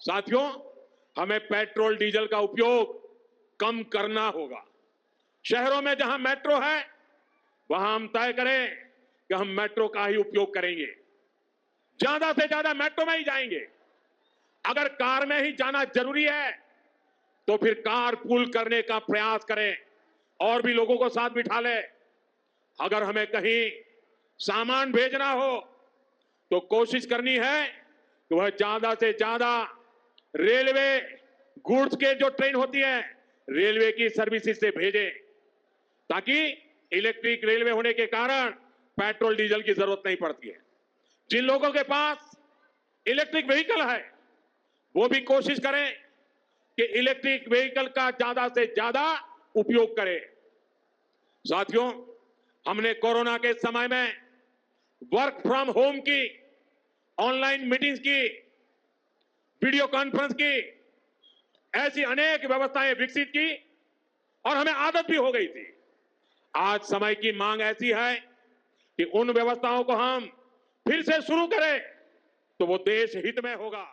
साथियों, हमें petrol diesel का उपयोग कम करना होगा। शहरों में जहां मेट्रो है वहां हम तय करें कि हम मेट्रो का ही उपयोग करेंगे, ज्यादा से ज्यादा मेट्रो में ही जाएंगे। अगर कार में ही जाना जरूरी है तो फिर कार पूल करने का प्रयास करें और भी लोगों को साथ बिठा ले। अगर हमें कहीं सामान भेजना हो तो कोशिश करनी है कि वह ज्यादा से ज्यादा रेलवे गुड्स के जो ट्रेन होती है रेलवे की सर्विसेज से भेजें, ताकि इलेक्ट्रिक रेलवे होने के कारण पेट्रोल डीजल की जरूरत नहीं पड़ती है। जिन लोगों के पास इलेक्ट्रिक व्हीकल है वो भी कोशिश करें कि इलेक्ट्रिक व्हीकल का ज्यादा से ज्यादा उपयोग करें। साथियों, हमने कोरोना के समय में वर्क फ्रॉम होम की, ऑनलाइन मीटिंग्स की, वीडियो कॉन्फ्रेंस की, ऐसी अनेक व्यवस्थाएं विकसित की और हमें आदत भी हो गई थी। आज समय की मांग ऐसी है कि उन व्यवस्थाओं को हम फिर से शुरू करें तो वो देश हित में होगा।